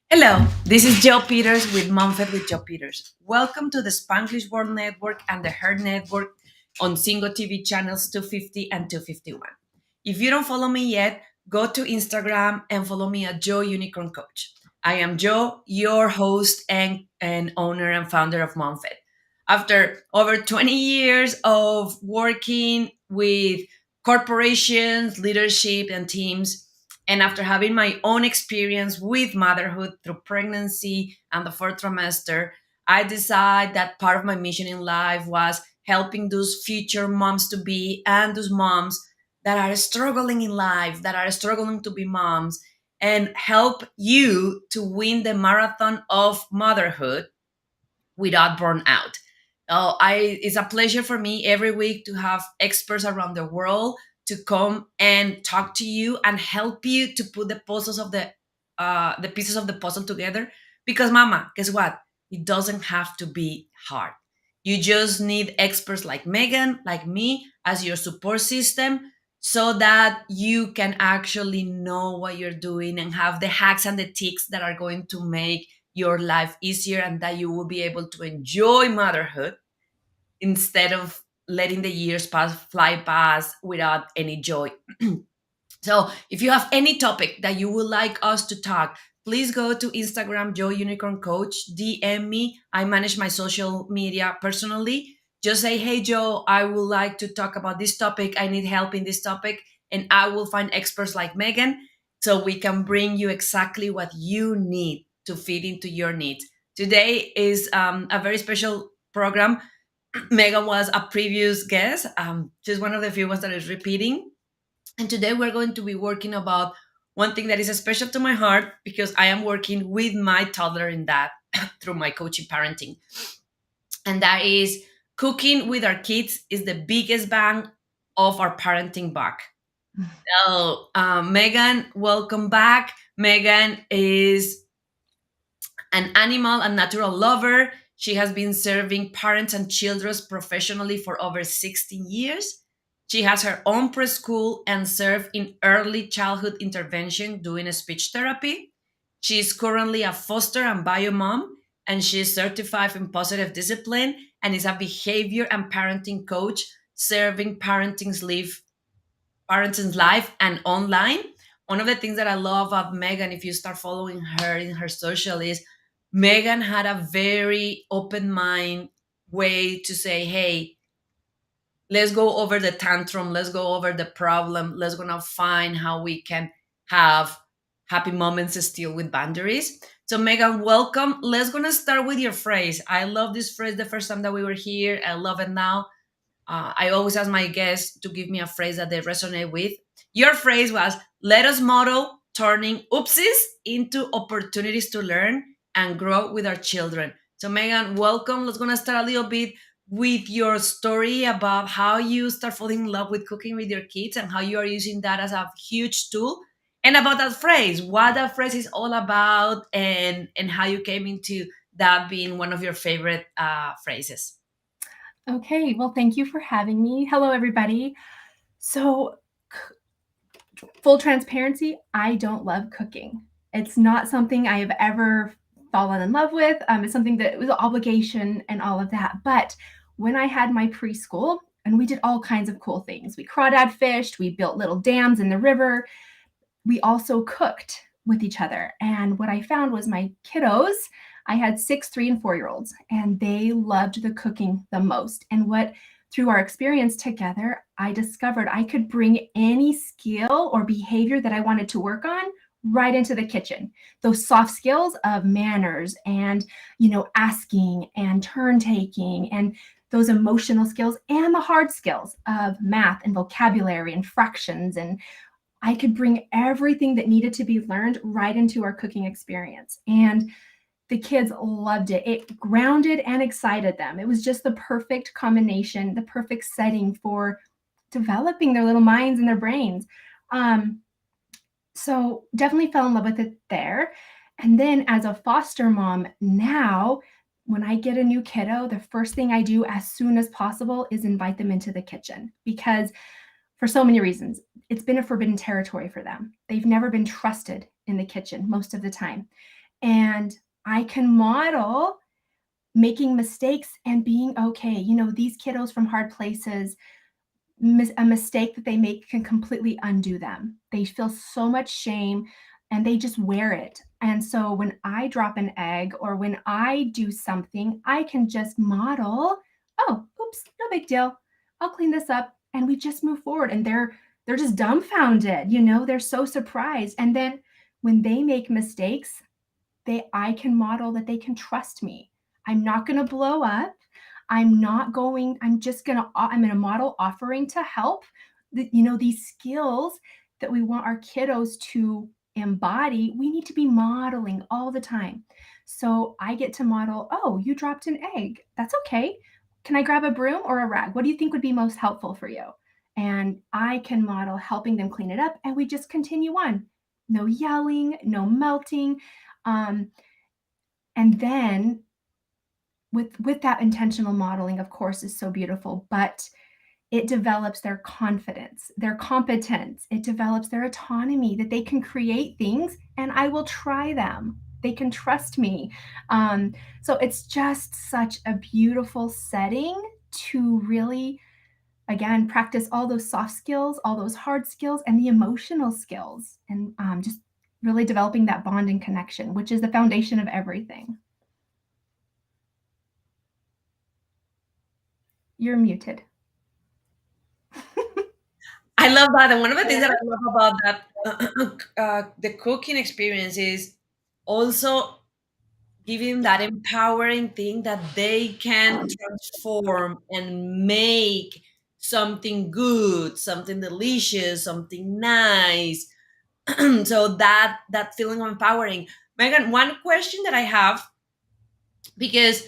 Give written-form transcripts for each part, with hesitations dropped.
Hello, this is Joe Peters with MomFit with Joe Peters. Welcome to the Spanglish World Network and the Her Network on Single TV channels 250 and 251. If you don't follow me yet, go to Instagram and follow me at Joe Unicorn Coach. I am Joe, your host and owner and founder of MomFit. After over 20 years of working with corporations, leadership, and teams, and after having my own experience with motherhood through pregnancy and the fourth trimester, I decided that part of my mission in life was helping those future moms to be and those moms that are struggling in life, that are struggling to be moms, and help you to win the marathon of motherhood without burnout. It's a pleasure for me every week to have experts around the world to come and talk to you and help you to put the pieces of the puzzle together. Because, Mama, guess what? It doesn't have to be hard. You just need experts like Megan, like me, as your support system, so that you can actually know what you're doing and have the hacks and the tips that are going to make your life easier and that you will be able to enjoy motherhood instead of letting the years fly past without any joy. So if you have any topic that you would like us to talk, please go to Instagram, Joe Unicorn Coach, DM me. I manage my social media personally. Just say, hey, Joe, I would like to talk about this topic. I need help in this topic. And I will find experts like Megan so we can bring you exactly what you need to fit into your needs. Today is a very special program. Megan was a previous guest. She's one of the few ones that is repeating, and today we're going to be working about one thing that is special to my heart because I am working with my toddler in that through my coaching parenting. And that is cooking with our kids is the biggest bang of our parenting buck. So, Megan, welcome back. Megan is an animal and natural lover. She has been serving parents and children professionally for over 16 years. She has her own preschool and served in early childhood intervention doing a speech therapy. She is currently a foster and bio mom, and she is certified in positive discipline and is a behavior and parenting coach serving parenting's life and online. One of the things that I love about Megan, if you start following her in her social, is Megan had a very open mind way to say, hey, let's go over the tantrum, let's go over the problem, let's gonna find how we can have happy moments still with boundaries. So Megan, welcome. Let's gonna start with your phrase. I love this phrase the first time that we were here. I love it now. I always ask my guests to give me a phrase that they resonate with. Your phrase was, let us model turning oopsies into opportunities to learn and grow with our children. So, Megan, welcome. Let's going to start a little bit with your story about how you start falling in love with cooking with your kids and how you are using that as a huge tool. And about that phrase, what that phrase is all about, and how you came into that being one of your favorite phrases. Okay, well, thank you for having me. Hello, everybody. So, full transparency, I don't love cooking. It's not something I have ever fallen in love with. It's something that was an obligation and all of that. But when I had my preschool, and we did all kinds of cool things. We crawdad fished, we built little dams in the river. We also cooked with each other. And what I found was my kiddos, I had 6, 3, and 4 year olds, and they loved the cooking the most. And what through our experience together, I discovered I could bring any skill or behavior that I wanted to work on right into the kitchen. Those soft skills of manners and, asking and turn taking and those emotional skills and the hard skills of math and vocabulary and fractions. And I could bring everything that needed to be learned right into our cooking experience. And the kids loved it. It grounded and excited them. It was just the perfect combination, the perfect setting for developing their little minds and their brains. So definitely fell in love with it there. And then as a foster mom now, when I get a new kiddo, the first thing I do as soon as possible is invite them into the kitchen because for so many reasons, it's been a forbidden territory for them. They've never been trusted in the kitchen most of the time. And I can model making mistakes and being okay. These kiddos from hard places, a mistake that they make can completely undo them. They feel so much shame and they just wear it. And so when I drop an egg or when I do something, I can just model, oh, oops, no big deal. I'll clean this up and we just move forward. And they're just dumbfounded, they're so surprised. And then when they make mistakes, I can model that they can trust me. I'm not going to blow up. I'm going to model offering to help. These skills that we want our kiddos to embody, we need to be modeling all the time. So I get to model, oh, you dropped an egg. That's okay. Can I grab a broom or a rag? What do you think would be most helpful for you? And I can model helping them clean it up, and we just continue on. No yelling, no melting. Um, and then with that intentional modeling, of course, is so beautiful, but it develops their confidence, their competence. It develops their autonomy that they can create things and I will try them. They can trust me. So it's just such a beautiful setting to really, again, practice all those soft skills, all those hard skills, and the emotional skills, and just really developing that bond and connection, which is the foundation of everything. You're muted. I love that. And one of the things that I love about that, the cooking experience is also giving that empowering thing that they can transform and make something good, something delicious, something nice. So that feeling of empowering. Megan, one question that I have, because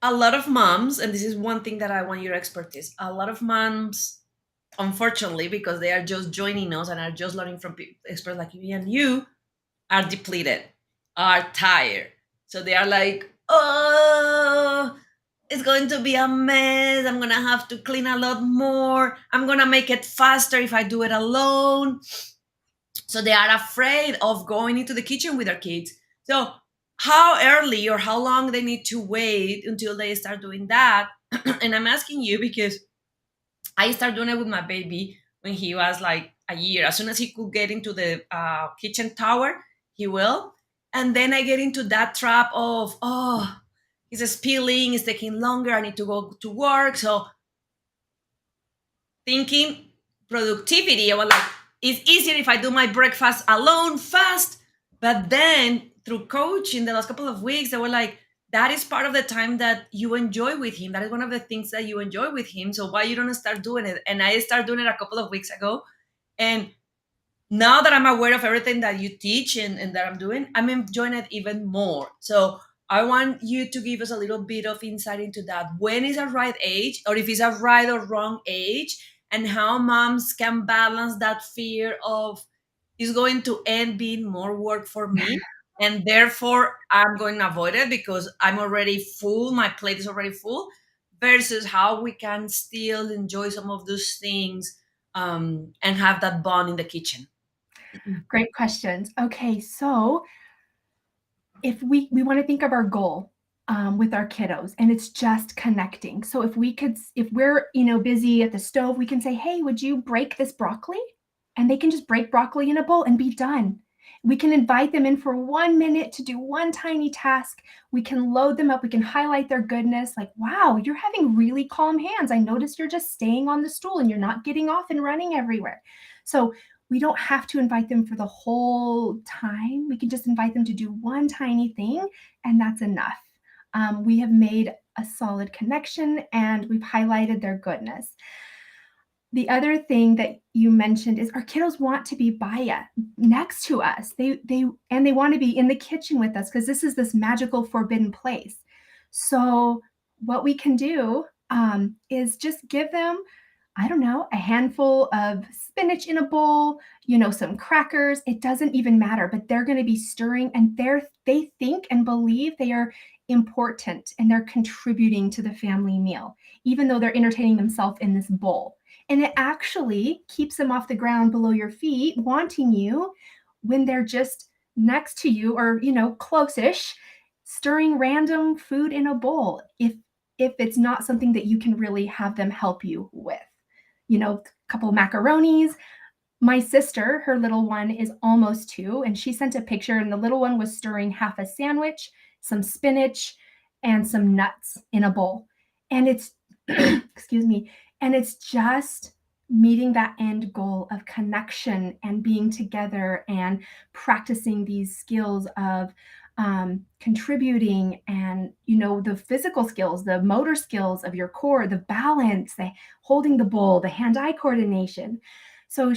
a lot of moms, and this is one thing that I want your expertise, a lot of moms, unfortunately, because they are just joining us and are just learning from experts like me and you, are depleted, are tired. So they are like, oh, it's going to be a mess. I'm going to have to clean a lot more. I'm going to make it faster if I do it alone. So they are afraid of going into the kitchen with their kids. So how early or how long they need to wait until they start doing that? And I'm asking you because I started doing it with my baby when he was like a year. As soon as he could get into the kitchen tower, he will. And then I get into that trap of, oh, it's spilling, it's taking longer, I need to go to work. So thinking productivity, I was like, it's easier if I do my breakfast alone fast. But then through coaching the last couple of weeks, they were like, that is part of the time that you enjoy with him. That is one of the things that you enjoy with him. So why you don't start doing it? And I started doing it a couple of weeks ago. And now that I'm aware of everything that you teach and that I'm doing, I'm enjoying it even more. So I want you to give us a little bit of insight into that. When is a right age, or if it's a right or wrong age, and how moms can balance that fear of is going to end being more work for me. And therefore, I'm going to avoid it because I'm already full, my plate is already full, versus how we can still enjoy some of those things and have that bond in the kitchen. Great questions. Okay, so if we want to think of our goal with our kiddos, and it's just connecting. So if we're busy at the stove, we can say, hey, would you break this broccoli? And they can just break broccoli in a bowl and be done. We can invite them in for 1 minute to do one tiny task. We can load them up. We can highlight their goodness. Like, wow, you're having really calm hands. I noticed you're just staying on the stool and you're not getting off and running everywhere. So we don't have to invite them for the whole time. We can just invite them to do one tiny thing, and that's enough. We have made a solid connection and we've highlighted their goodness. The other thing that you mentioned is our kiddos want to be next to us. They want to be in the kitchen with us because this is this magical forbidden place. So what we can do is just give them, I don't know, a handful of spinach in a bowl, some crackers. It doesn't even matter, but they're going to be stirring, and they think and believe they are important and they're contributing to the family meal, even though they're entertaining themselves in this bowl. And it actually keeps them off the ground below your feet, wanting you when they're just next to you or, close-ish, stirring random food in a bowl if it's not something that you can really have them help you with. A couple of macaronis. My sister, her little one is almost 2, and she sent a picture, and the little one was stirring half a sandwich, some spinach, and some nuts in a bowl. And it's, excuse me, and it's just meeting that end goal of connection and being together and practicing these skills of contributing and, the physical skills, the motor skills of your core, the balance, the holding the bowl, the hand-eye coordination. So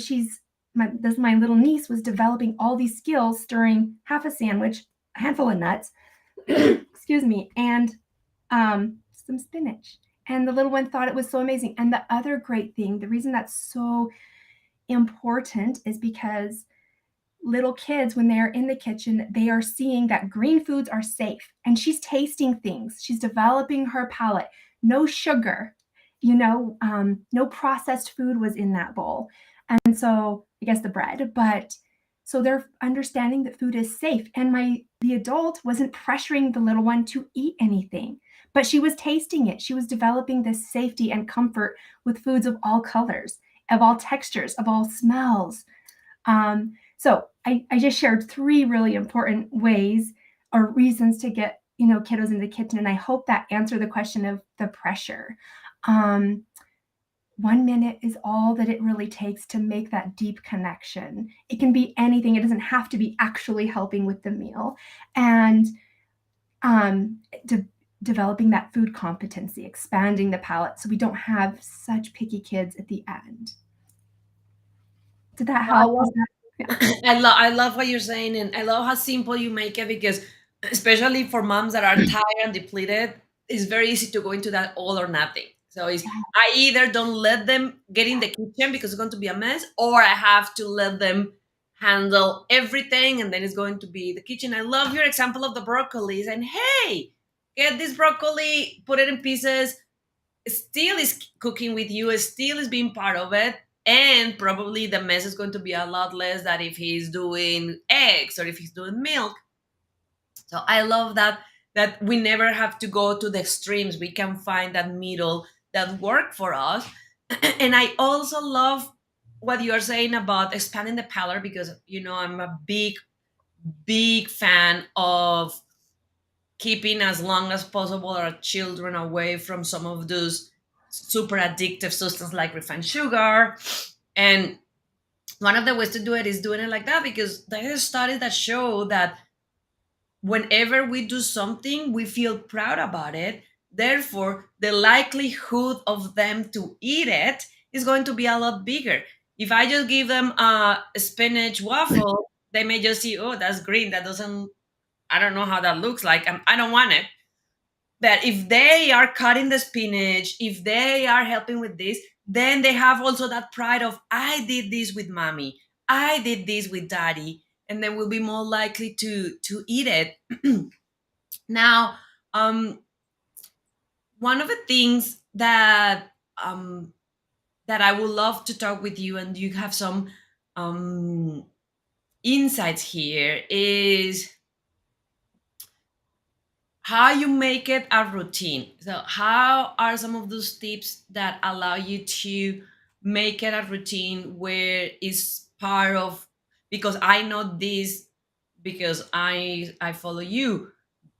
my little niece was developing all these skills, stirring half a sandwich, a handful of nuts, excuse me, and some spinach. And the little one thought it was so amazing. And the other great thing, the reason that's so important is because little kids, when they're in the kitchen, they are seeing that green foods are safe. And she's tasting things. She's developing her palate. No sugar, no processed food was in that bowl. And so I guess the bread, but so they're understanding that food is safe. And the adult wasn't pressuring the little one to eat anything, but she was tasting it. She was developing this safety and comfort with foods of all colors, of all textures, of all smells. So I just shared 3 really important ways or reasons to get, kiddos in the kitchen. And I hope that answered the question of the pressure. 1 minute is all that it really takes to make that deep connection. It can be anything. It doesn't have to be actually helping with the meal. And developing that food competency, expanding the palate so we don't have such picky kids at the end. Did that help? I love what you're saying, and I love how simple you make it because, especially for moms that are tired and depleted, it's very easy to go into that all or nothing. So it's I either don't let them get in the kitchen because it's going to be a mess, or I have to let them handle everything, and then it's going to be the kitchen. I love your example of the broccoli, and hey, get this broccoli, put it in pieces. Still is cooking with you, still is being part of it, and probably the mess is going to be a lot less than if he's doing eggs or if he's doing milk. So I love that we never have to go to the extremes. We can find that middle that work for us. And I also love what you are saying about expanding the palate because I'm a big fan of keeping as long as possible our children away from some of those super addictive substances like refined sugar. And one of the ways to do it is doing it like that because there are studies that show that whenever we do something, we feel proud about it. Therefore, the likelihood of them to eat it is going to be a lot bigger. If I just give them a spinach waffle, they may just see, oh, that's green. That doesn't, I don't know how that looks like. I don't want it. But if they are cutting the spinach, if they are helping with this, then they have also that pride of, I did this with mommy, I did this with daddy, and then will be more likely to eat it. Now, um, one of the things that I would love to talk with you, and you have some um, insights here, is how you make it a routine. So, how are some of those tips that allow you to make it a routine where it's part of? Because I know this because I follow you.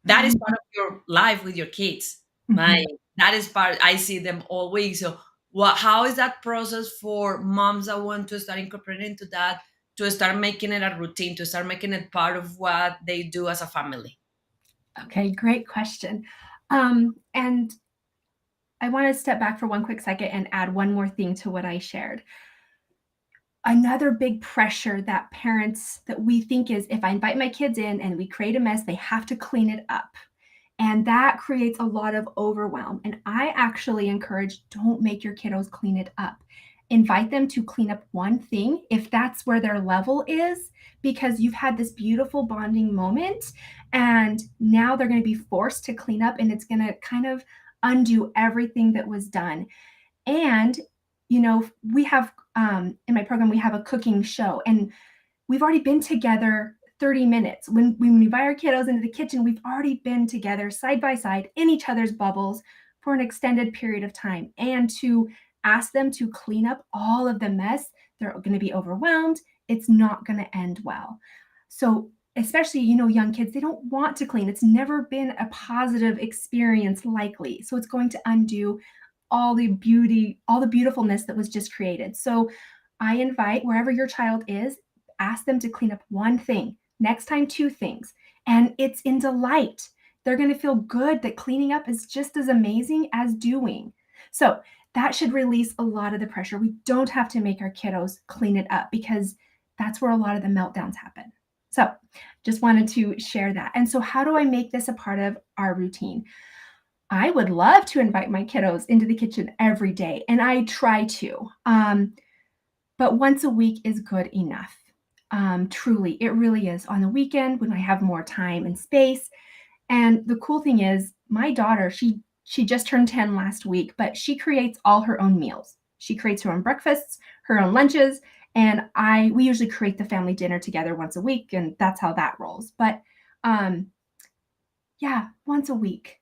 That is part of your life with your kids. My that is part. I see them all week. So, what? How is that process for moms that want to start incorporating into that, to start making it a routine, to start making it part of what they do as a family? Okay, great question. And I want to step back for one quick second and add one more thing to what I shared. Another big pressure that we think is if I invite my kids in and we create a mess, they have to clean it up. And that creates a lot of overwhelm. And I actually encourage don't make your kiddos clean it up. Invite them to clean up one thing if that's where their level is, because you've had this beautiful bonding moment and now they're going to be forced to clean up and it's going to kind of undo everything that was done. And, we have in my program, we have a cooking show and we've already been together 30 minutes. When we invite our kiddos into the kitchen, we've already been together side by side in each other's bubbles for an extended period of time. And to ask them to clean up all of the mess, they're going to be overwhelmed. It's not going to end well. So, especially, young kids, they don't want to clean. It's never been a positive experience, likely. So, it's going to undo all the beauty, all the beautifulness that was just created. So, I invite wherever your child is, ask them to clean up one thing, next time, two things. And it's in delight. They're going to feel good that cleaning up is just as amazing as doing. So that should release a lot of the pressure. We don't have to make our kiddos clean it up because that's where a lot of the meltdowns happen. So just wanted to share that. And so, how do I make this a part of our routine? I would love to invite my kiddos into the kitchen every day, and I try to. But once a week is good enough. Truly, it really is. On the weekend when I have more time and space. And the cool thing is, my daughter, she just turned 10 last week, but she creates all her own meals. She creates her own breakfasts, her own lunches, and we usually create the family dinner together once a week, and that's how that rolls. But um, yeah, once a week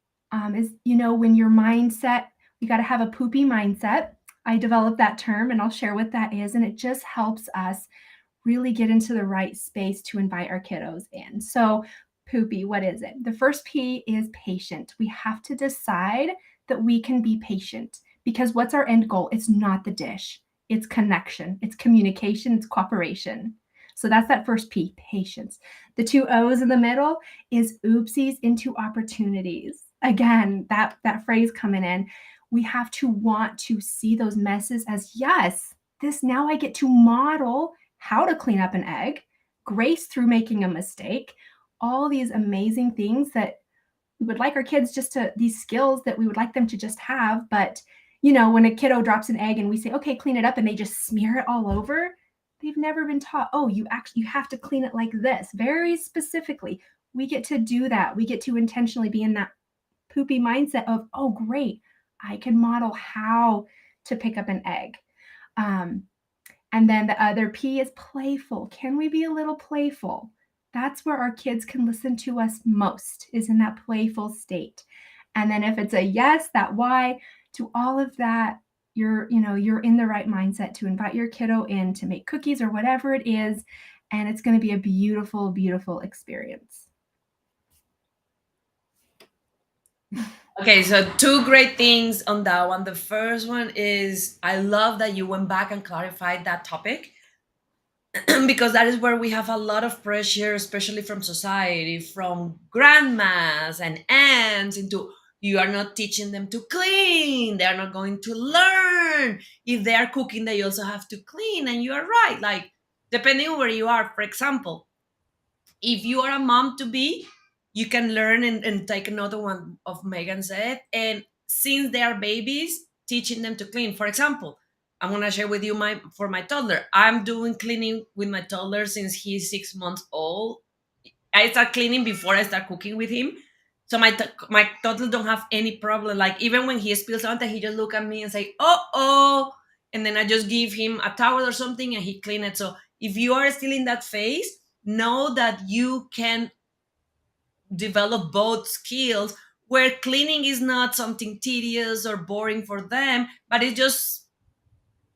is, when your mindset, you got to have a poopy mindset. I developed that term and I'll share what that is. And it just helps us really get into the right space to invite our kiddos in. So, poopy, what is it? The first P is patient. We have to decide that we can be patient because what's our end goal? It's not the dish, it's connection, it's communication, it's cooperation. So that's that first P, patience. The two O's in the middle is oopsies into opportunities. Again, that phrase coming in, we have to want to see those messes as, yes, this now I get to model how to clean up an egg, grace through making a mistake, all these amazing things that we would like our kids these skills that we would like them to just have. But, when a kiddo drops an egg and we say, okay, clean it up, and they just smear it all over, they've never been taught, oh, you have to clean it like this, very specifically. We get to do that. We get to intentionally be in that poopy mindset of, oh, great, I can model how to pick up an egg. And then the other P is playful. Can we be a little playful? That's where our kids can listen to us most, is in that playful state. And then if it's a yes, that Y to all of that, you're in the right mindset to invite your kiddo in to make cookies or whatever it is. And it's going to be a beautiful, beautiful experience. Okay, so two great things on that one. The first one is I love that you went back and clarified that topic because that is where we have a lot of pressure, especially from society, from grandmas and aunts, into you are not teaching them to clean. They are not going to learn. If they are cooking, they also have to clean. And you are right. Like, depending on where you are, for example, if you are a mom to be, you can learn and take another one of Megan said. And since they are babies, teaching them to clean. For example, I'm gonna share with you my toddler. I'm doing cleaning with my toddler since he's 6 months old. I start cleaning before I start cooking with him. So my toddler don't have any problem. Like even when he spills something, he just look at me and say, oh, and then I just give him a towel or something and he clean it. So if you are still in that phase, know that you can develop both skills where cleaning is not something tedious or boring for them, but it's just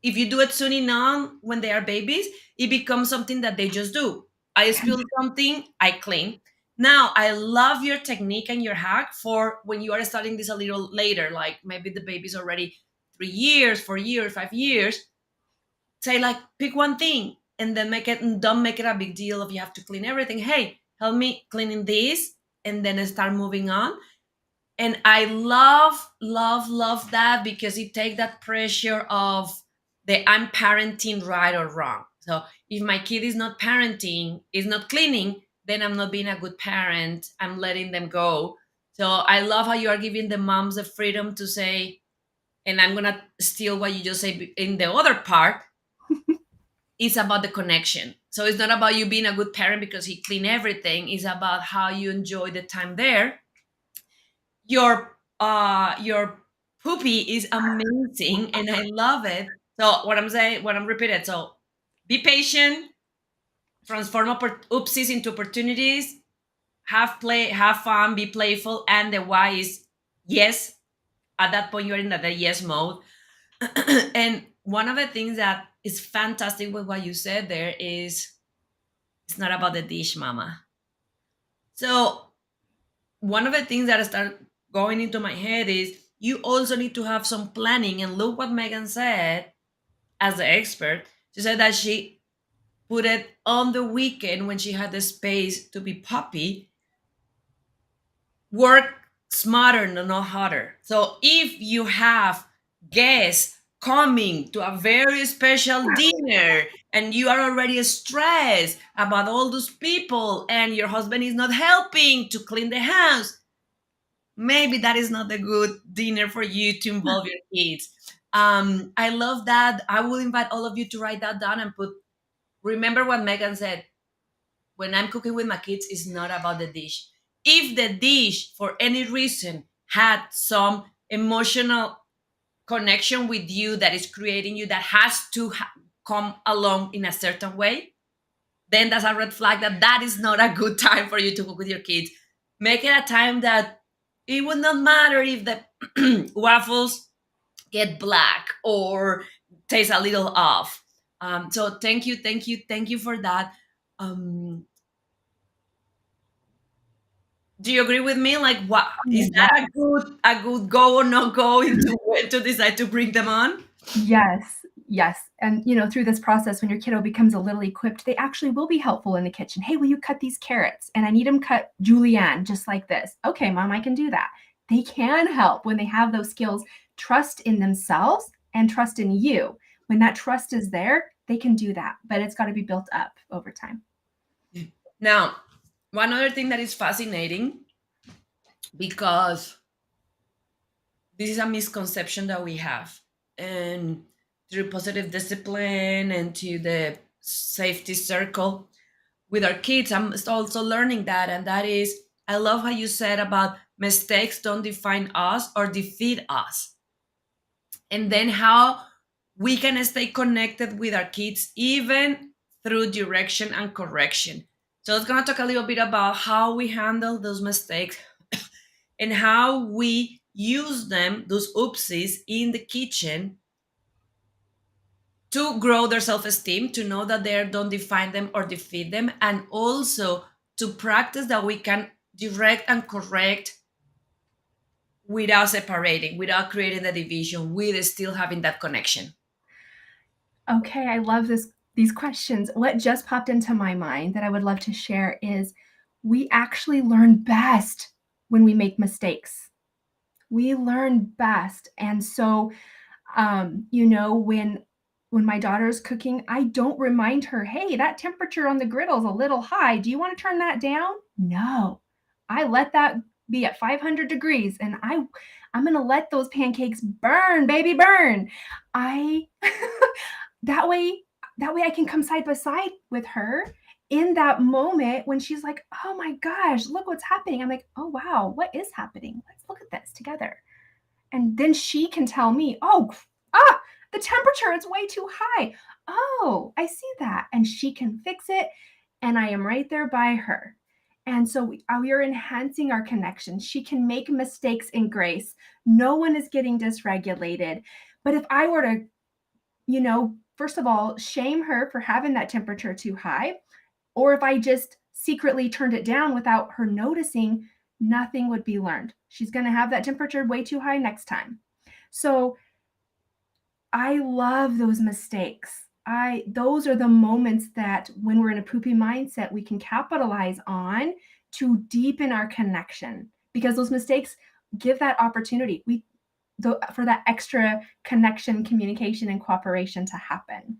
if you do it soon enough when they are babies, it becomes something that they just do. I spill something, I clean. Now, I love your technique and your hack for when you are starting this a little later, like maybe the baby's already 3 years, 4 years, 5 years. Say, like, pick one thing and then don't make it a big deal if you have to clean everything. Hey, help me cleaning this and then start moving on. And I love that because it takes that pressure of the I'm parenting right or wrong. So if my kid is not parenting, is not cleaning, then I'm not being a good parent. I'm letting them go. So I love how you are giving the moms the freedom to say, and I'm gonna steal what you just said in the other part. It's about the connection. So it's not about you being a good parent because he clean everything. It's about how you enjoy the time there. Your poopy is amazing and I love it. So what I'm saying, what I'm repeating, so be patient, transform oopsies into opportunities, have play, have fun, be playful, and the why is yes. At that point, you're in the yes mode. And one of the things that is fantastic with what you said there is it's not about the dish, mama. So one of the things that start going into my head is you also need to have some planning. And look what Megan said as the expert. She said that she put it on the weekend when she had the space to be puppy, work smarter, not harder. So if you have guests coming to a very special dinner and you are already stressed about all those people and your husband is not helping to clean the house, maybe that is not a good dinner for you to involve your kids. I love that. I will invite all of you to write that down and put, remember what Megan said, when I'm cooking with my kids, it's not about the dish. If the dish, for any reason, had some emotional connection with you that is creating you, that has to come along in a certain way, then that's a red flag that that is not a good time for you to cook with your kids. Make it a time that it would not matter if the waffles get black or taste a little off. So thank you, thank you, thank you for that. Um, do you agree with me? Like, what Oh, is yeah. that a good go or no go into when to decide to bring them on? Yes, yes. And through this process, when your kiddo becomes a little equipped, they actually will be helpful in the kitchen. Hey, will you cut these carrots? And I need them cut julienne, just like this. Okay, mom, I can do that. They can help when they have those skills. Trust in themselves and trust in you. When that trust is there, they can do that, but it's got to be built up over time. Now, one other thing that is fascinating, because this is a misconception that we have, and through positive discipline and to the safety circle with our kids, I'm also learning that, and that is, I love how you said about mistakes don't define us or defeat us, and then how we can stay connected with our kids even through direction and correction. So it's going to talk a little bit about how we handle those mistakes and how we use them, those oopsies, in the kitchen to grow their self-esteem, to know that they don't define them or defeat them, and also to practice that we can direct and correct without separating, without creating the division, with still having that connection. Okay, I love these questions. What just popped into my mind that I would love to share is we actually learn best when we make mistakes. We learn best. And so when my daughter's cooking, I don't remind her, hey, that temperature on the griddle is a little high. Do you want to turn that down? No. I let that be at 500 degrees and I'm going to let those pancakes burn, baby, burn. I that way I can come side by side with her in that moment when she's like, "Oh my gosh, look what's happening." I'm like, "Oh wow, what is happening? Let's look at this together." And then she can tell me, the temperature is way too high. Oh, I see that. And she can fix it. And I am right there by her. And so we are enhancing our connection. She can make mistakes in grace. No one is getting dysregulated. But if I were to, first of all, shame her for having that temperature too high, or if I just secretly turned it down without her noticing, nothing would be learned. She's going to have that temperature way too high next time. So I love those mistakes. Those are the moments that when we're in a poopy mindset, we can capitalize on to deepen our connection, because those mistakes give that opportunity for that extra connection, communication, and cooperation to happen.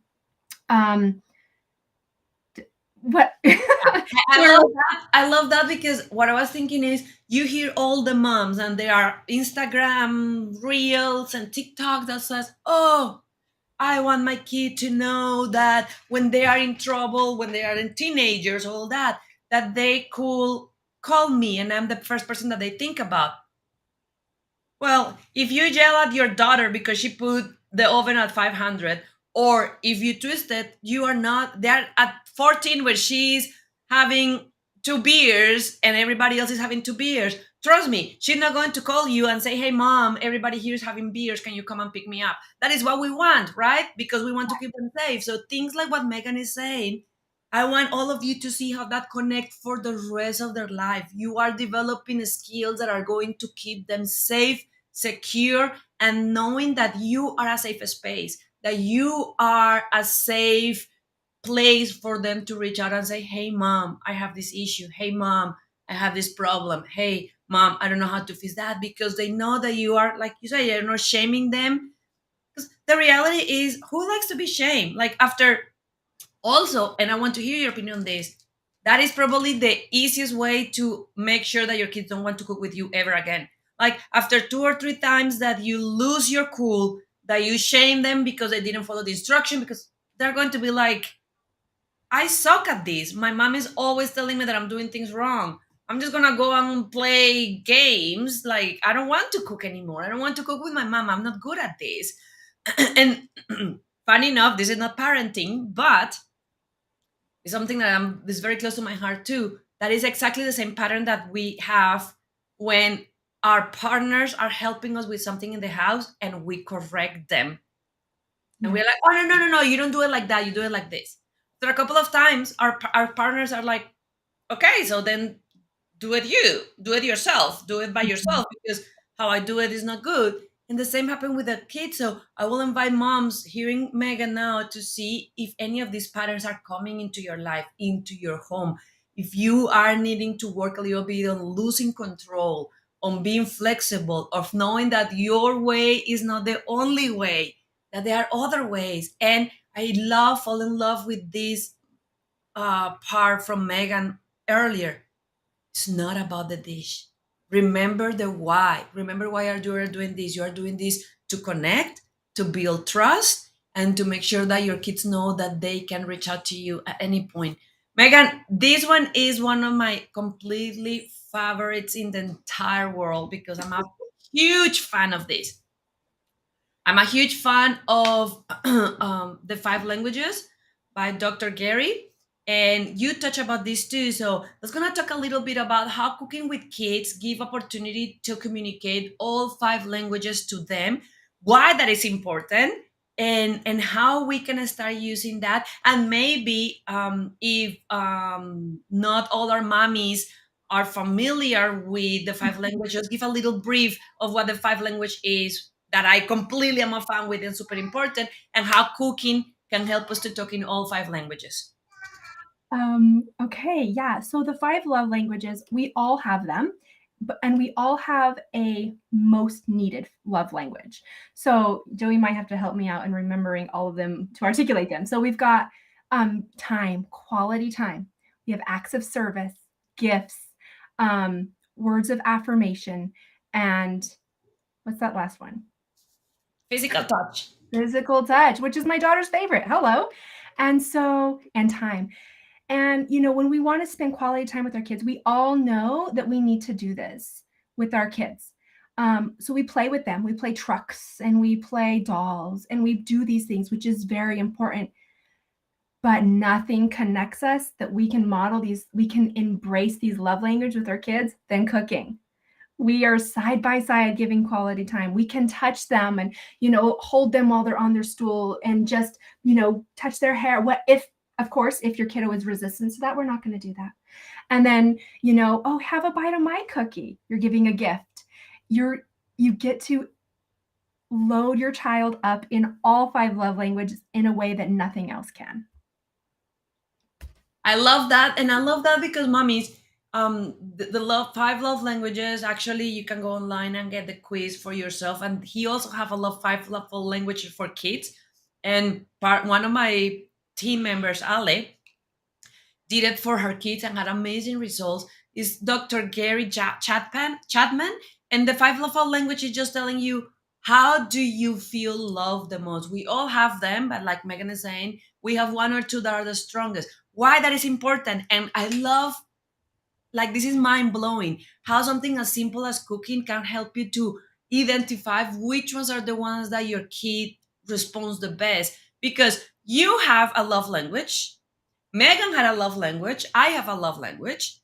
What I love that. I love that because what I was thinking is you hear all the moms and there are Instagram reels and TikTok that says, "Oh, I want my kid to know that when they are in trouble, when they are in teenagers, all that, that they could call me and I'm the first person that they think about." Well, if you yell at your daughter because she put the oven at 500, Or if you twist it, you are not there at 14 where she's having 2 beers and everybody else is having 2 beers. Trust me, she's not going to call you and say, hey, mom, everybody here is having beers. Can you come and pick me up? That is what we want, right? Because we want to keep them safe. So things like what Megan is saying, I want all of you to see how that connect for the rest of their life. You are developing skills that are going to keep them safe, secure, and knowing that you are a safe space, that you are a safe place for them to reach out and say, hey, mom, I have this issue. Hey, mom, I have this problem. Hey, mom, I don't know how to fix that, because they know that you are, like you say, you're not shaming them. Because the reality is, who likes to be shamed? Like, after also, and I want to hear your opinion on this, that is probably the easiest way to make sure that your kids don't want to cook with you ever again. Like, after 2 or 3 times that you lose your cool, that you shame them because they didn't follow the instruction, because they're going to be like, I suck at this. My mom is always telling me that I'm doing things wrong. I'm just gonna go and play games. Like, I don't want to cook anymore. I don't want to cook with my mom. I'm not good at this. And funny enough, this is not parenting, but it's something that is very close to my heart too. That is exactly the same pattern that we have when our partners are helping us with something in the house and we correct them. And we're Yes. like, oh, no, no, no, no, you don't do it like that. You do it like this. There are a couple of times our partners are like, okay, so then do it yourself, do it by Mhm. yourself, because how I do it is not good. And the same happened with the kids. So I will invite moms hearing Megan now to see if any of these patterns are coming into your life, into your home. If you are needing to work a little bit on losing control, on being flexible, of knowing that your way is not the only way, that there are other ways. And I fall in love with this part from Megan earlier. It's not about the dish. Remember the why. Remember why you are doing this. You are doing this to connect, to build trust, and to make sure that your kids know that they can reach out to you at any point. Megan, this one is one of my completely favorites in the entire world because I'm a huge fan of this. I'm a huge fan of the Five Languages by Dr. Gary. And you touch about this too. So let's gonna talk a little bit about how cooking with kids give opportunity to communicate all 5 languages to them, why that is important, and how we can start using that. And maybe if not all our mommies are familiar with the 5 languages, give a little brief of what the 5 language is, that I completely am a fan with and super important, and how cooking can help us to talk in all 5 languages. Okay, yeah. So the five love languages, we all have them, and we all have a most needed love language. So Joey might have to help me out in remembering all of them to articulate them. So we've got time, quality time. We have acts of service, gifts, words of affirmation, and what's that last one? Physical touch. Physical touch, which is my daughter's favorite. Hello. And time. And, when we want to spend quality time with our kids, we all know that we need to do this with our kids. So we play with them. We play trucks and we play dolls and we do these things, which is very important. But nothing connects us that we can we can embrace these love language with our kids than cooking. We are side by side giving quality time. We can touch them and, hold them while they're on their stool and just, touch their hair. What if, of course, if your kiddo is resistant to that, we're not going to do that. And then, oh, have a bite of my cookie. You're giving a gift. You get to load your child up in all five love languages in a way that nothing else can. I love that, and I love that because mommies, the love 5 love languages. Actually, you can go online and get the quiz for yourself. And he also have a love languages for kids. And one of my team members, Ale, did it for her kids and had amazing results. Is Dr. Gary Chapman, and the 5 love language is just telling you, how do you feel love the most. We all have them, but like Megan is saying, we have one or two that are the strongest. Why that is important, and I love, like, this is mind blowing how something as simple as cooking can help you to identify which ones are the ones that your kid responds the best. because you have a love language. Megan had a love language. I have a love language.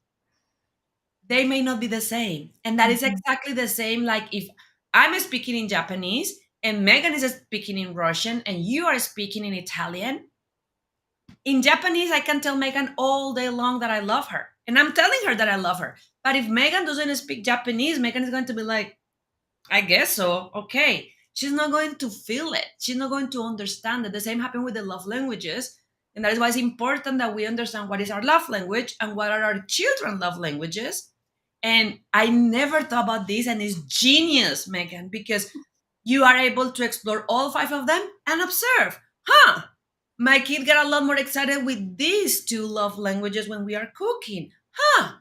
They may not be the same. And that is Mhm. exactly the same like if I'm speaking in Japanese and Megan is speaking in Russian and you are speaking in Italian. In Japanese, I can tell Megan all day long that I love her. And I'm telling her that I love her. But if Megan doesn't speak Japanese, Megan is going to be like, I guess so. Okay. She's not going to feel it. She's not going to understand it. The same happened with the love languages. And that is why it's important that we understand what is our love language and what are our children's love languages. And I never thought about this, and it's genius, Megan, because you are able to explore all five of them and observe. Huh? My kid got a lot more excited with these two love languages when we are cooking. Huh?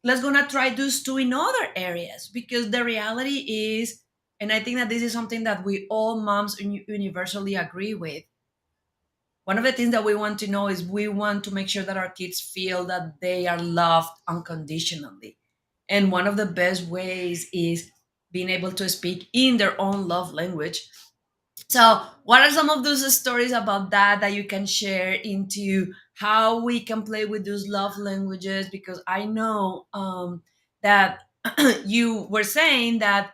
Let's gonna try those two in other areas because the reality is, and I think that this is something that we all moms universally agree with. One of the things that we want to know is we want to make sure that our kids feel that they are loved unconditionally. And one of the best ways is being able to speak in their own love language. So, what are some of those stories about that you can share into how we can play with those love languages? Because I know that you were saying that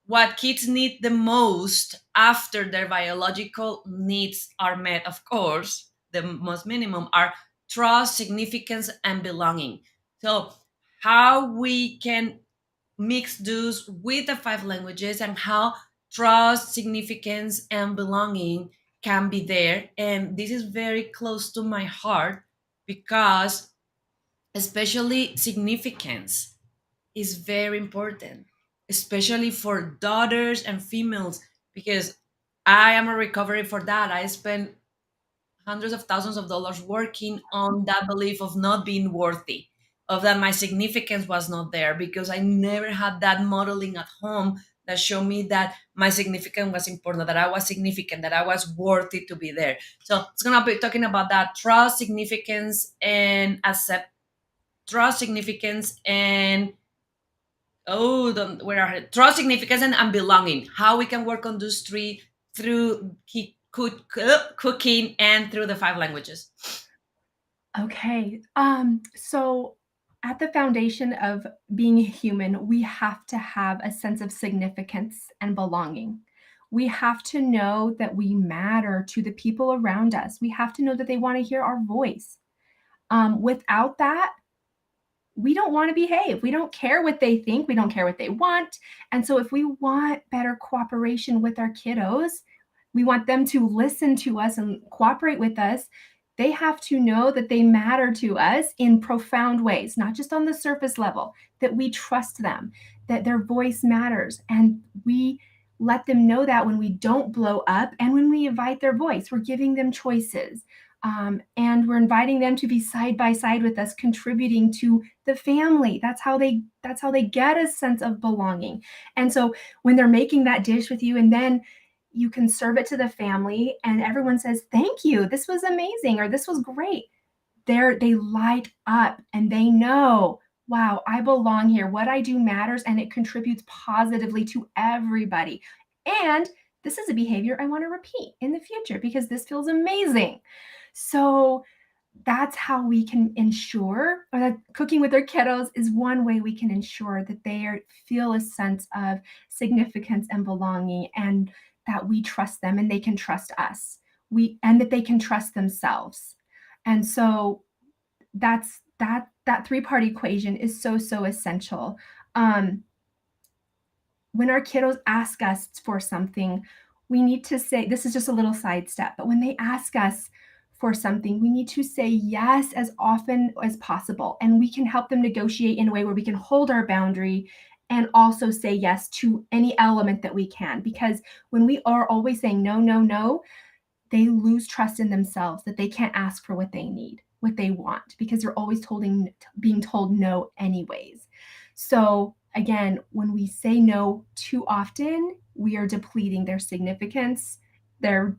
what kids need the most after their biological needs are met, of course, the most minimum are trust, significance, and belonging. So, how we can mix those with the five languages and how trust, significance, and belonging can be there. And this is very close to my heart because, especially, significance is very important, especially for daughters and females, because I am a recovery for that. I spent hundreds of thousands of dollars working on that belief of not being worthy, of that my significance was not there because I never had that modeling at home that showed me that my significance was important, that I was significant, that I was worthy to be there. So it's gonna be talking about that trust, significance, and accept trust, significance, and where are it? Trust, significance, and belonging. How we can work on those three through cooking and through the five languages. Okay. So at the foundation of being human, we have to have a sense of significance and belonging. We have to know that we matter to the people around us. We have to know that they want to hear our voice. Without that, we don't want to behave. We don't care what they think. We don't care what they want. And so, if we want better cooperation with our kiddos, we want them to listen to us and cooperate with us. They have to know that they matter to us in profound ways, not just on the surface level, that we trust them, that their voice matters. And we let them know that when we don't blow up and when we invite their voice, we're giving them choices. And we're inviting them to be side by side with us, contributing to the family. That's how they get a sense of belonging. And so when they're making that dish with you, and then you can serve it to the family, and everyone says, "Thank you, this was amazing," or "This was great." They light up, and they know, wow, I belong here. What I do matters, and it contributes positively to everybody. And this is a behavior I want to repeat in the future because this feels amazing. So that's how we can ensure, or that cooking with our kiddos is one way we can ensure that feel a sense of significance and belonging, and that we trust them and they can trust us. And that they can trust themselves. And so that three-part equation is so essential. Um, when our kiddos ask us for something, we need to say, this is just a little sidestep, but when they ask us for something, we need to say yes as often as possible. And we can help them negotiate in a way where we can hold our boundary and also say yes to any element that we can. Because when we are always saying no, no, no, they lose trust in themselves, that they can't ask for what they need, what they want, because they're always being told no anyways. So again, when we say no too often, we are depleting their significance, their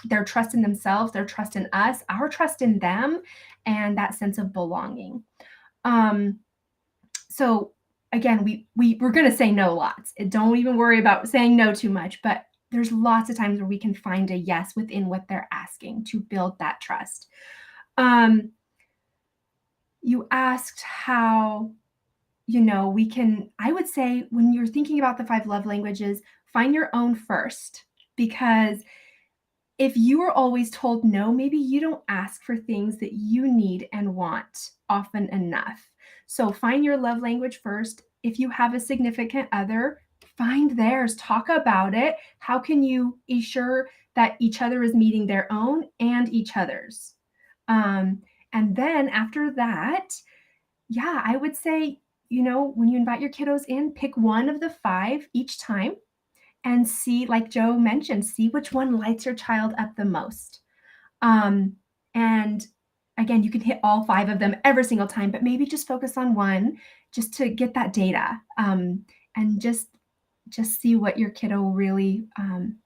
their trust in themselves, their trust in us, our trust in them, and that sense of belonging. Um, so again, we're going to say no lots. Don't even worry about saying no too much, but there's lots of times where we can find a yes within what they're asking to build that trust. Um, you asked how, we can, I would say, when you're thinking about the five love languages, find your own first, because if you are always told no, maybe you don't ask for things that you need and want often enough. So find your love language first. If you have a significant other, find theirs, talk about it. How can you ensure that each other is meeting their own and each other's? Um, and then after that, yeah, I would say, when you invite your kiddos in, pick one of the five each time and see, like Joe mentioned, see which one lights your child up the most. Um, and again, you can hit all five of them every single time, but maybe just focus on one just to get that data, and just see what your kiddo really,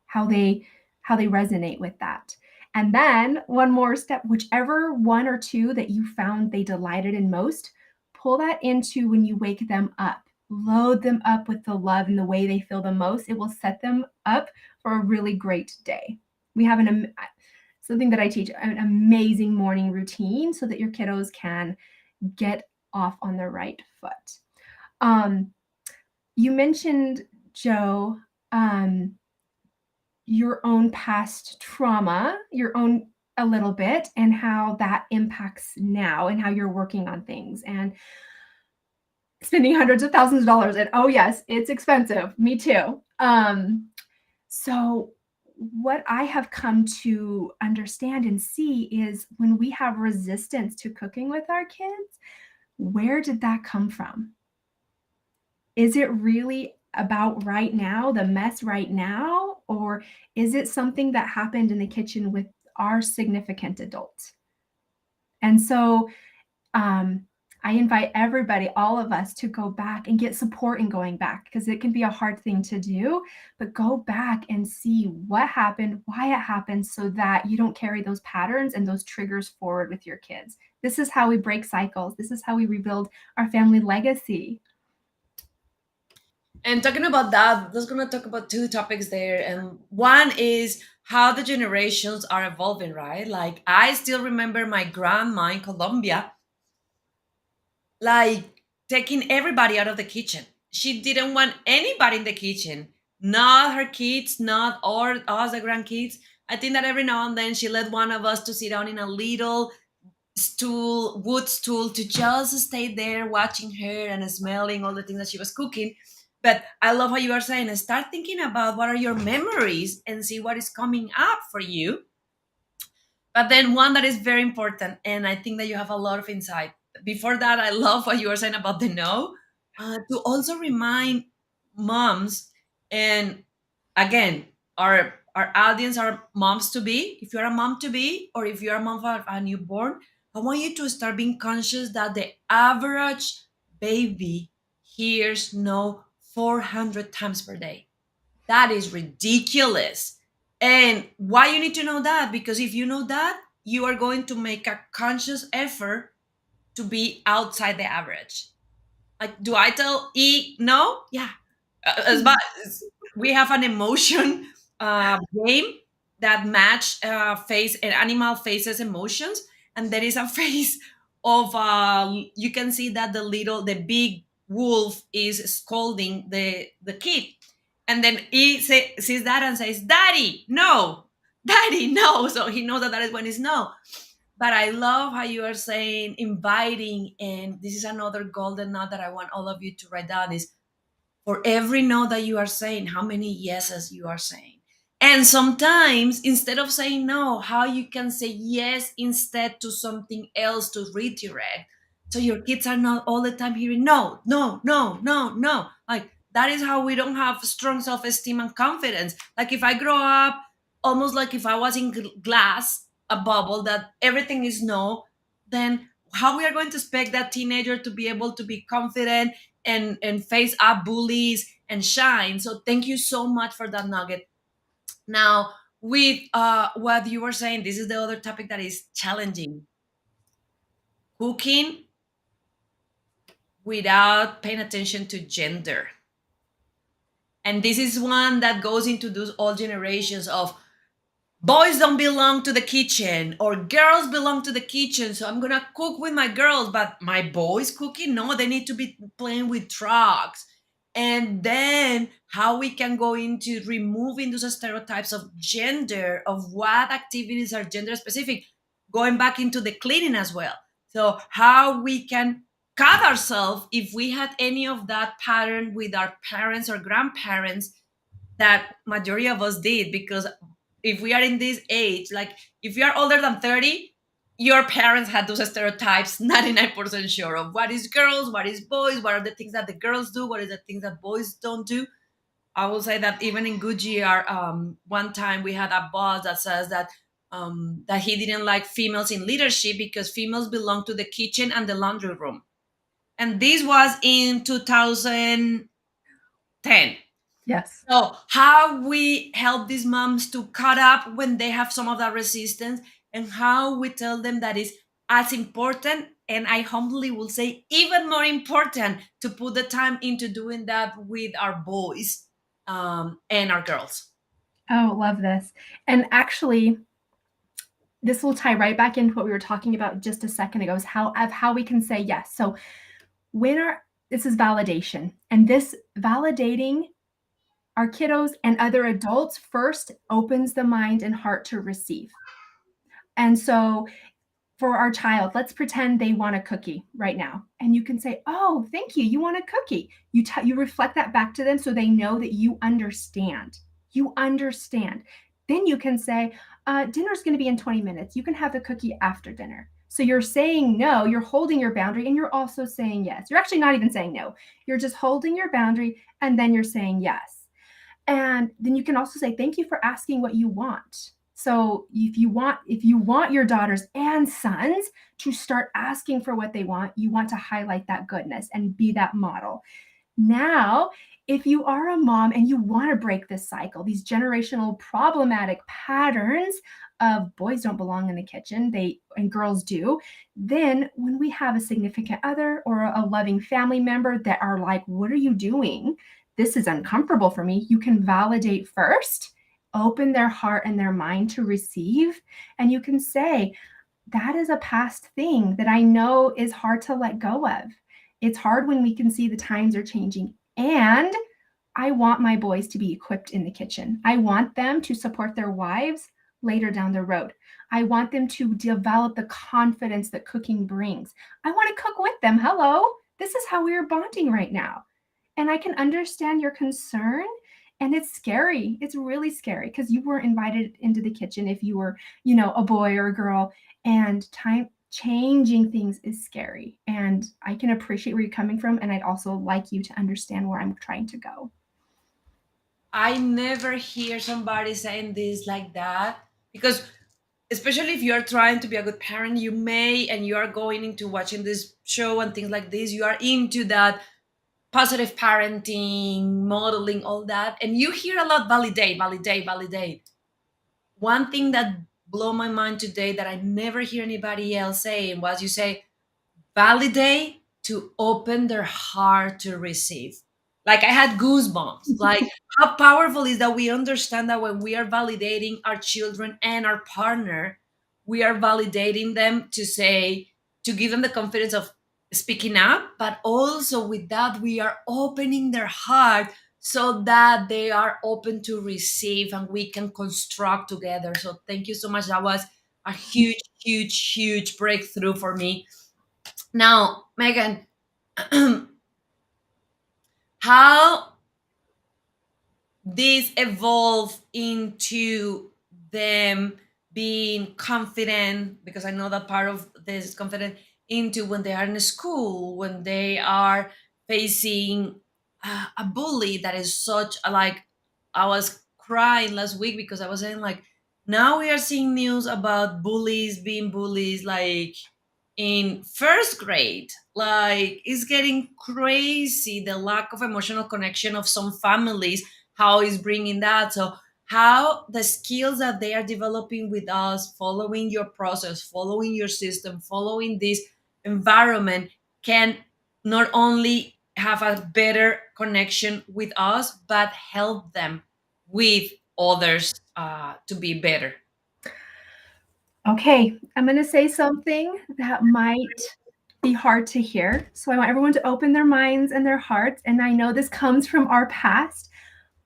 how they resonate with that. And then one more step, whichever one or two that you found they delighted in most, pull that into when you wake them up. Load them up with the love and the way they feel the most. It will set them up for a really great day. We have something that I teach, an amazing morning routine so that your kiddos can get off on the right foot. Um, you mentioned, Joe, um, your own past trauma, your own a little bit, and how that impacts now and how you're working on things and spending hundreds of thousands of dollars. And oh, yes, it's expensive. Me too. So, what I have come to understand and see is when we have resistance to cooking with our kids, where did that come from? Is it really about right now, the mess right now? Or is it something that happened in the kitchen with our significant adult? And so um, I invite everybody, all of us, to go back and get support in going back, because it can be a hard thing to do, but go back and see what happened, why it happened, so that you don't carry those patterns and those triggers forward with your kids. This is how we break cycles. This is how we rebuild our family legacy. And talking about that, let's gonna talk about two topics there. And one is how the generations are evolving, right? Like I still remember my grandma in Colombia, like taking everybody out of the kitchen. She didn't want anybody in the kitchen, not her kids, not or us, the grandkids. I think that every now and then she let one of us to sit down in a little stool, wood stool, to just stay there watching her and smelling all the things that she was cooking. But I love how you are saying, start thinking about what are your memories and see what is coming up for you. But then one that is very important, and I think that you have a lot of insight. Before that, I love what you were saying about the no, to also remind moms, and again, our audience are moms to be. If you're a mom to be, or if you're a mom of a newborn, I want you to start being conscious that the average baby hears no 400 times per day. That is ridiculous. And why you need to know that? Because if you know that, you are going to make a conscious effort to be outside the average. Like, do I tell E no? Yeah. As much as we have an emotion game that match face and animal faces emotions, and there is a face of you can see that the big wolf is scolding the kid, and then he sees that and says, "Daddy, no, Daddy, no." So he knows that that is when it's no. But I love how you are saying inviting, and this is another golden nut that I want all of you to write down is for every no that you are saying, how many yeses you are saying. And sometimes instead of saying no, how you can say yes instead to something else to redirect. So your kids are not all the time hearing no, no, no, no, no. Like that is how we don't have strong self-esteem and confidence. Like if I grow up almost like if I was in glass, a bubble that everything is no, then how we are going to expect that teenager to be able to be confident and face up bullies and shine. So thank you so much for that nugget. Now, with what you were saying, this is the other topic that is challenging: cooking without paying attention to gender. And this is one that goes into those old generations of boys don't belong to the kitchen or girls belong to the kitchen, so I'm gonna cook with my girls, but my boys cooking, no, they need to be playing with trucks. And then how we can go into removing those stereotypes of gender, of what activities are gender specific, going back into the cleaning as well. So how we can cut ourselves if we had any of that pattern with our parents or grandparents, that majority of us did. Because if we are in this age, like if you are older than 30, your parents had those stereotypes 99% sure of what is girls, what is boys, what are the things that the girls do, what are the things that boys don't do. I will say that even in Goodyear, one time we had a boss that says that he didn't like females in leadership because females belong to the kitchen and the laundry room. And this was in 2010. Yes. So, how we help these moms to cut up when they have some of that resistance, and how we tell them that is as important, and I humbly will say even more important, to put the time into doing that with our boys and our girls. Oh, love this. And actually, this will tie right back into what we were talking about just a second ago, is how we can say yes. So when our this is validation, and this validating our kiddos and other adults first opens the mind and heart to receive. And so for our child, let's pretend they want a cookie right now. And you can say, "Oh, thank you. You want a cookie." You reflect that back to them so they know that you understand. You understand. Then you can say, "Dinner's going to be in 20 minutes. You can have the cookie after dinner." So you're saying no, you're holding your boundary, and you're also saying yes. You're actually not even saying no. You're just holding your boundary, and then you're saying yes. And then you can also say, "Thank you for asking what you want." So if you want your daughters and sons to start asking for what they want, you want to highlight that goodness and be that model. Now, if you are a mom and you want to break this cycle, these generational problematic patterns of boys don't belong in the kitchen, they and girls do, then when we have a significant other or a loving family member that are like, "What are you doing? This is uncomfortable for me." You can validate first, open their heart and their mind to receive, and you can say, "That is a past thing that I know is hard to let go of. It's hard when we can see the times are changing. And I want my boys to be equipped in the kitchen. I want them to support their wives later down the road. I want them to develop the confidence that cooking brings. I want to cook with them. Hello, this is how we are bonding right now. And I can understand your concern. And it's scary. It's really scary because you weren't invited into the kitchen if you were, a boy or a girl. And time changing things is scary. And I can appreciate where you're coming from. And I'd also like you to understand where I'm trying to go. I never hear somebody saying this like that, because especially if you're trying to be a good parent, you may, and you are going into watching this show and things like this, you are into that positive parenting, modeling, all that, and you hear a lot validate, validate, validate. One thing that blew my mind today that I never hear anybody else saying was, you say validate to open their heart to receive. Like I had goosebumps. Like how powerful is that we understand that when we are validating our children and our partner, we are validating them to say, to give them the confidence of speaking up, but also with that, we are opening their heart so that they are open to receive and we can construct together. So thank you so much. That was a huge, huge, huge breakthrough for me. Now, Megan, how this evolve into them being confident, because I know that part of this is confident, into when they are in school, when they are facing a bully that is such a, like, I was crying last week because I was saying like, now we are seeing news about bullies being bullies like in first grade. Like it's getting crazy, the lack of emotional connection of some families, how is bringing that. So how the skills that they are developing with us, following your process, following your system, following this environment, can not only have a better connection with us, but help them with others to be better. Okay, I'm going to say something that might be hard to hear. So I want everyone to open their minds and their hearts. And I know this comes from our past,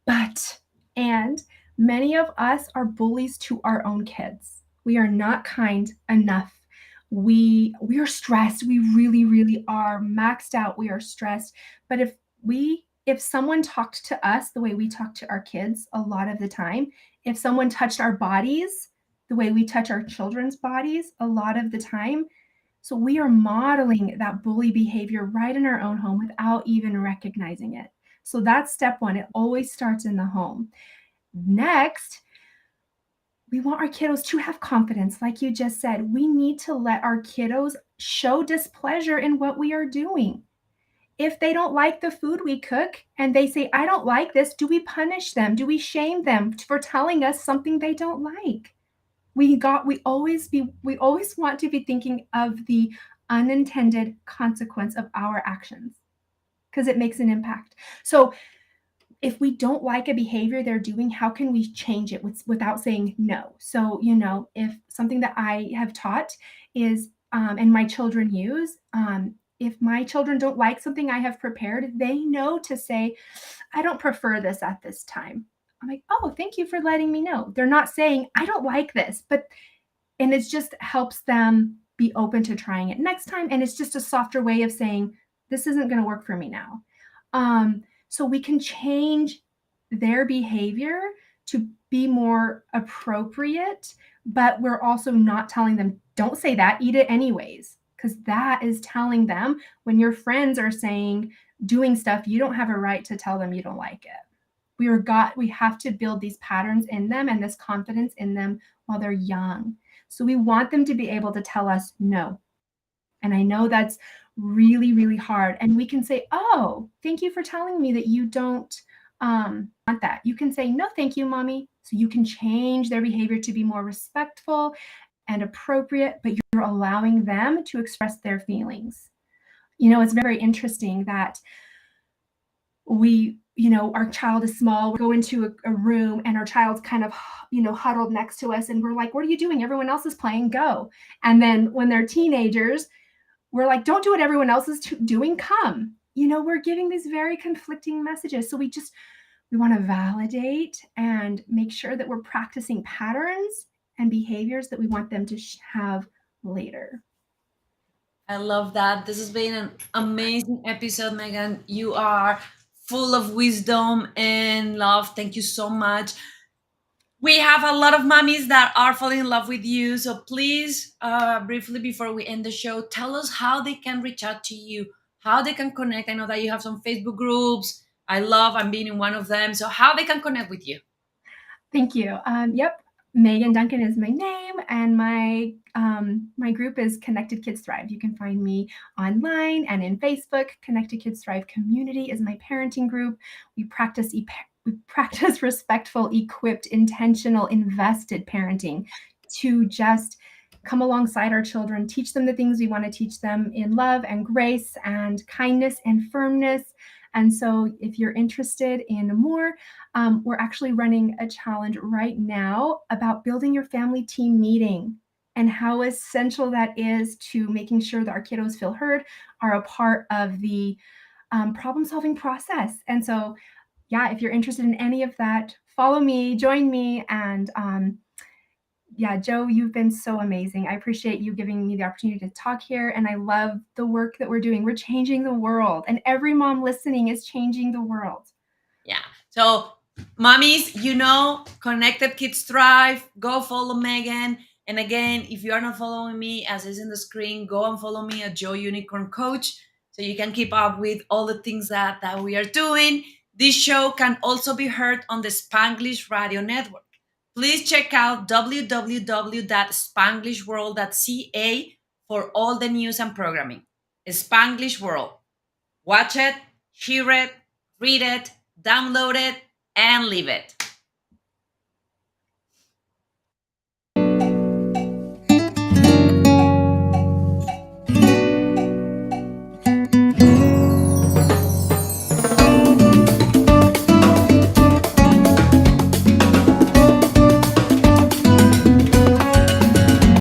but, and many of us are bullies to our own kids. We are not kind enough. We are stressed. We really, really are maxed out. We are stressed. But if someone talked to us the way we talk to our kids a lot of the time, if someone touched our bodies the way we touch our children's bodies a lot of the time, so we are modeling that bully behavior right in our own home without even recognizing it. So that's step one. It always starts in the home. Next, we want our kiddos to have confidence. Like you just said, we need to let our kiddos show displeasure in what we are doing. If they don't like the food we cook and they say, I don't like this, do we punish them? Do we shame them for telling us something they don't like? We always want to be thinking of the unintended consequence of our actions because it makes an impact. So if we don't like a behavior they're doing, how can we change it without saying no? So, if something that I have taught is, and my children use, if my children don't like something I have prepared, they know to say, I don't prefer this at this time. I'm like, oh, thank you for letting me know. They're not saying, I don't like this, and it just helps them be open to trying it next time. And it's just a softer way of saying, this isn't going to work for me now. So we can change their behavior to be more appropriate, but we're also not telling them, don't say that, eat it anyways. Because that is telling them when your friends are saying, doing stuff, you don't have a right to tell them you don't like it. We have to build these patterns in them and this confidence in them while they're young. So we want them to be able to tell us no. And I know that's really, really hard. And we can say, oh, thank you for telling me that you don't want that. You can say, no, thank you, mommy. So you can change their behavior to be more respectful and appropriate, but you're allowing them to express their feelings. It's very interesting that our child is small, we go into a room and our child's kind of, huddled next to us and we're like, what are you doing? Everyone else is playing, go. And then when they're teenagers, we're like, don't do what everyone else is doing, come. We're giving these very conflicting messages. So we want to validate and make sure that we're practicing patterns and behaviors that we want them to have later. I love that. This has been an amazing episode, Megan. You are full of wisdom and love. Thank you so much. We have a lot of mommies that are falling in love with you. So please, briefly before we end the show, tell us how they can reach out to you, how they can connect. I know that you have some Facebook groups. I'm being in one of them. So how they can connect with you. Thank you. Yep. Meagan Duncan is my name, and my group is Connected Kids Thrive. You can find me online and in Facebook. Connected Kids Thrive Community is my parenting group. We practice respectful, equipped, intentional, invested parenting to just come alongside our children, teach them the things we want to teach them in love and grace and kindness and firmness. And so, if you're interested in more, we're actually running a challenge right now about building your family team meeting and how essential that is to making sure that our kiddos feel heard, are a part of the problem solving process. And so, yeah, if you're interested in any of that, follow me, join me. And yeah, Joe, you've been so amazing. I appreciate you giving me the opportunity to talk here. And I love the work that we're doing. We're changing the world, and every mom listening is changing the world. Yeah. So, mommies, Connected Kids Thrive. Go follow Megan. And again, if you are not following me, as is in the screen, go and follow me at Joe Unicorn Coach so you can keep up with all the things that we are doing. This show can also be heard on the Spanglish Radio Network. Please check out www.spanglishworld.ca for all the news and programming. Spanglish World. Watch it, hear it, read it, download it, and leave it.